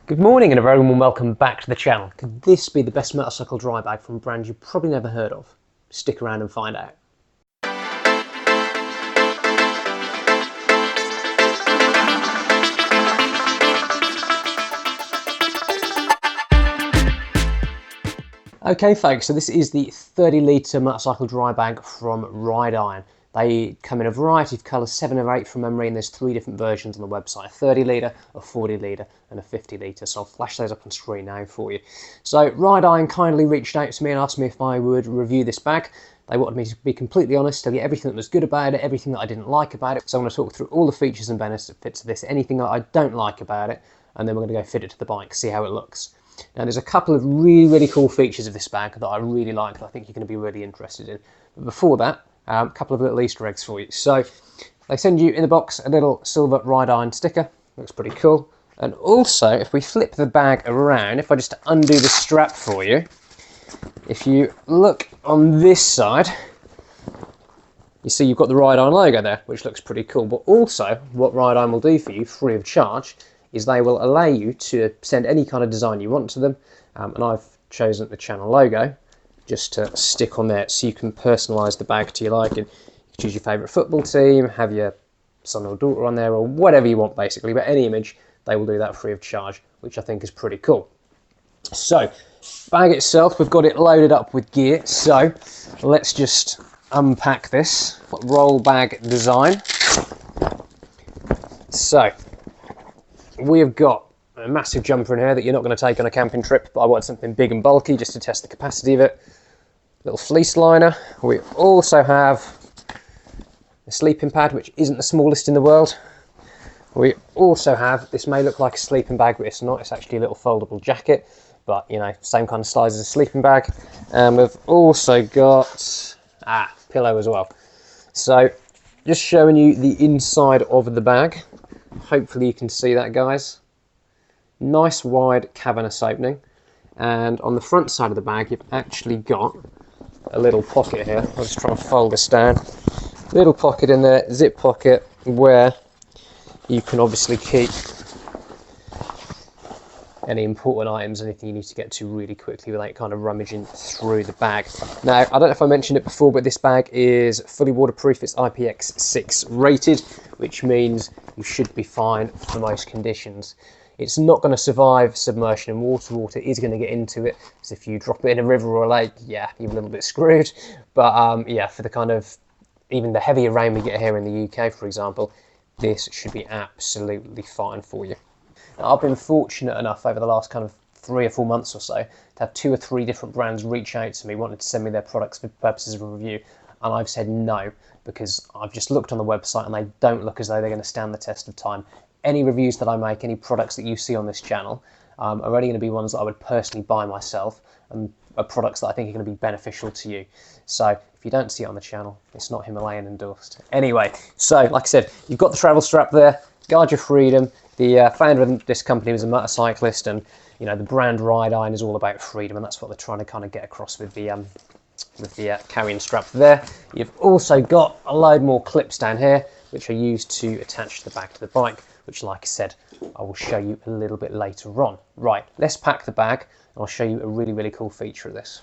Good morning and a very warm welcome back to the channel. Could this be the best motorcycle dry bag from a brand you've probably never heard of? Stick around and find out. Okay folks, so this is the 30 litre motorcycle dry bag from Ride Iron. They come in a variety of colours, 7 or 8 from memory, and there's 3 different versions on the website: a 30 litre, a 40 litre and a 50 litre. So I'll flash those up on screen now for you. So Ride Iron kindly reached out to me and asked me if I would review this bag. They wanted me to be completely honest, tell you everything that was good about it, everything that I didn't like about it. So I'm going to talk through all the features and benefits of this, anything that I don't like about it, and then we're going to go fit it to the bike, see how it looks. Now there's a couple of really cool features of this bag that I really like, that I think you're going to be really interested in. But before that, a couple of little Easter eggs for you. So they send you in the box a little silver Ride Iron sticker, looks pretty cool. And also, if we flip the bag around, if I just undo the strap for you, if you look on this side, you see you've got the Ride Iron logo there, which looks pretty cool. But also, what Ride Iron will do for you, free of charge, is they will allow you to send any kind of design you want to them. And I've chosen the channel logo just to stick on there, so you can personalise the bag to your liking. You can choose your favourite football team, have your son or daughter on there, or whatever you want basically, but any image, they will do that free of charge, which I think is pretty cool. So, bag itself, we've got it loaded up with gear, so let's just unpack this. Roll bag design. So, we have got a massive jumper in here that you're not going to take on a camping trip, but I wanted something big and bulky just to test the capacity of it. Little fleece liner. We also have a sleeping pad, which isn't the smallest in the world. We also have, this may look like a sleeping bag, but it's not. It's actually a little foldable jacket, but you know, same kind of size as a sleeping bag. And we've also got pillow as well. So just showing you the inside of the bag. Hopefully you can see that, guys. Nice wide cavernous opening, and on the front side of the bag you've actually got a little pocket here. I'll just try and fold this down. Little pocket in there, zip pocket, where you can obviously keep any important items, anything you need to get to really quickly without kind of rummaging through the bag. Now, I don't know if I mentioned it before, but this bag is fully waterproof. It's IPX6 rated, which means you should be fine for most conditions. It's not going to survive submersion in water. Water is going to get into it, so if you drop it in a river or a lake, yeah, you're a little bit screwed. But yeah, for the kind of, even the heavier rain we get here in the UK, for example, this should be absolutely fine for you. Now, I've been fortunate enough over the last kind of 3 or 4 months or so to have 2 or 3 different brands reach out to me, wanting to send me their products for purposes of a review, and I've said no, because I've just looked on the website and they don't look as though they're going to stand the test of time. Any reviews that I make, any products that you see on this channel, are only going to be ones that I would personally buy myself, and are products that I think are going to be beneficial to you. So if you don't see it on the channel, it's not Himalayan endorsed. Anyway, so like I said, you've got the travel strap there, guard your freedom. The founder of this company was a motorcyclist, and you know, the brand Ride Iron is all about freedom, and that's what they're trying to kind of get across with the carrying strap there. You've also got a load more clips down here, which are used to attach to the back of the bike, which, like I said, I will show you a little bit later on. Right, let's pack the bag, and I'll show you a really cool feature of this.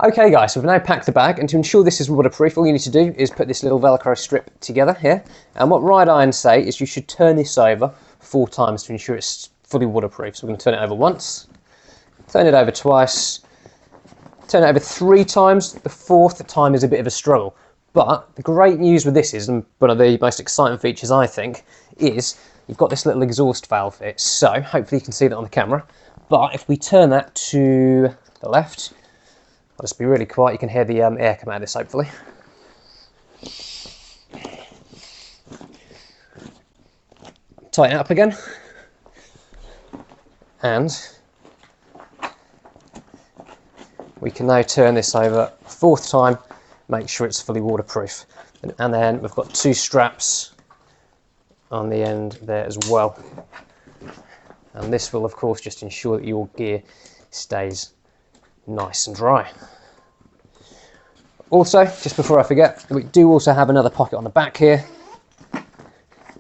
Okay guys, so we've now packed the bag, and to ensure this is waterproof, all you need to do is put this little Velcro strip together here. And what Ride Iron say is you should turn this over 4 times to ensure it's fully waterproof. So we're going to turn it over once, turn it over twice, turn it over 3 times. The 4th time is a bit of a struggle. But the great news with this is, and one of the most exciting features I think, is you've got this little exhaust valve here. So hopefully you can see that on the camera. But if we turn that to the left, I'll just be really quiet, you can hear the air come out of this hopefully. Tighten it up again. And we can now turn this over a 4th time, make sure it's fully waterproof. And then we've got 2 straps on the end there as well. And this will of course just ensure that your gear stays nice and dry. Also, just before I forget, we do also have another pocket on the back here.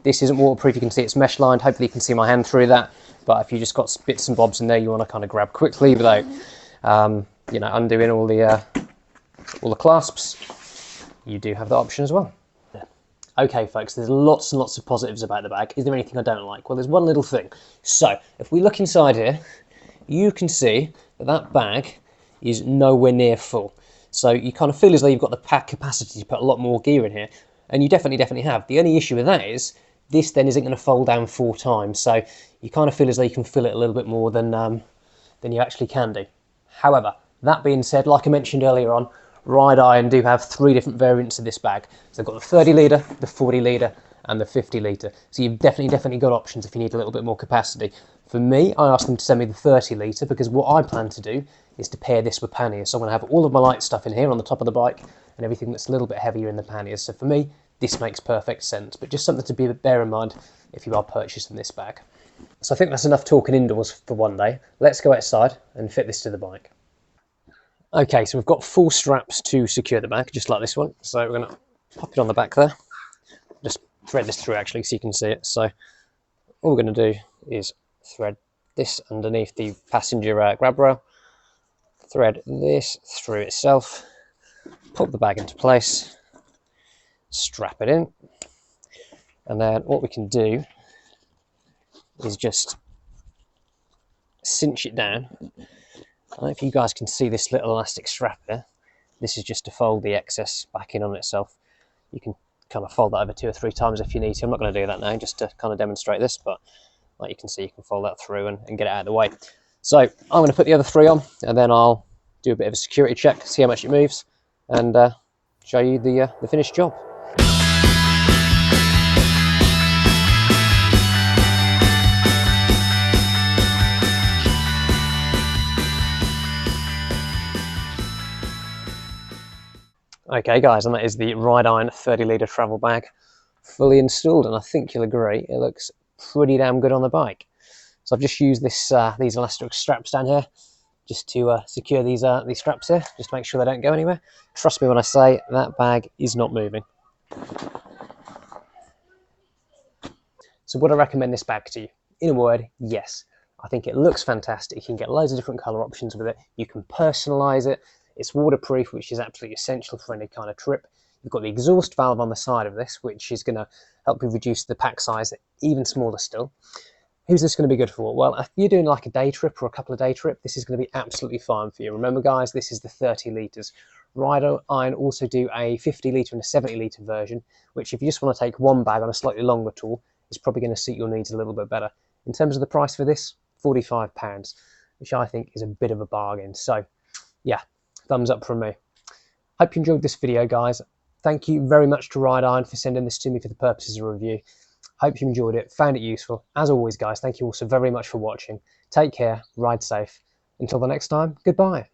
This isn't waterproof, you can see it's mesh lined, hopefully you can see my hand through that. But if you just got bits and bobs in there you want to kind of grab quickly without, you know, undoing all the clasps, you do have that option as well. Okay folks, there's lots and lots of positives about the bag. Is there anything I don't like? Well, there's one little thing. So if we look inside here, you can see that that bag is nowhere near full. So you kind of feel as though you've got the pack capacity to put a lot more gear in here, and you definitely have. The only issue with that is this then isn't going to fold down 4 times, so you kind of feel as though you can fill it a little bit more than you actually can do. However, that being said, like I mentioned earlier on, Ride Iron do have 3 different variants of this bag. So they've got the 30 litre, the 40 litre and the 50 litre. So you've definitely got options if you need a little bit more capacity. For me, I asked them to send me the 30 litre because what I plan to do is to pair this with panniers. So I'm going to have all of my light stuff in here on the top of the bike and everything that's a little bit heavier in the panniers. So for me, this makes perfect sense, but just something to bear in mind if you are purchasing this bag. So I think that's enough talking indoors for one day. Let's go outside and fit this to the bike. Okay, so we've got 4 straps to secure the bag, just like this one. So we're going to pop it on the back there. Just thread this through actually so you can see it. So all we're going to do is thread this underneath the passenger grab rail, thread this through itself, pop the bag into place, strap it in, and then what we can do is just cinch it down. I don't know if you guys can see this little elastic strap here. This is just to fold the excess back in on itself. You can kind of fold that over 2 or 3 times if you need to. I'm not going to do that now just to kind of demonstrate this, but like you can see, you can fold that through and get it out of the way. So I'm going to put the other 3 on, and then I'll do a bit of a security check, see how much it moves, and show you the finished job. Okay guys, and that is the Ride Iron 30 litre travel bag fully installed, and I think you'll agree it looks pretty damn good on the bike. So I've just used this these elastic straps down here just to secure these straps here, just to make sure they don't go anywhere. Trust me when I say that bag is not moving. So would I recommend this bag to you? In a word, yes. I think it looks fantastic. You can get loads of different colour options with it. You can personalise it. It's waterproof, which is absolutely essential for any kind of trip. You've got the exhaust valve on the side of this, which is going to help you reduce the pack size even smaller still. Who's this going to be good for? Well, if you're doing like a day trip or a couple of day trip, this is going to be absolutely fine for you. Remember guys, this is the 30 litres. Ride Iron also do a 50 litre and a 70 litre version, which if you just want to take one bag on a slightly longer tour, is probably going to suit your needs a little bit better. In terms of the price for this, £45, which I think is a bit of a bargain. So yeah, thumbs up from me. Hope you enjoyed this video guys. Thank you very much to Ride Iron for sending this to me for the purposes of review. Hope you enjoyed it, found it useful. As always guys, thank you all so very much for watching. Take care, ride safe. Until the next time, goodbye.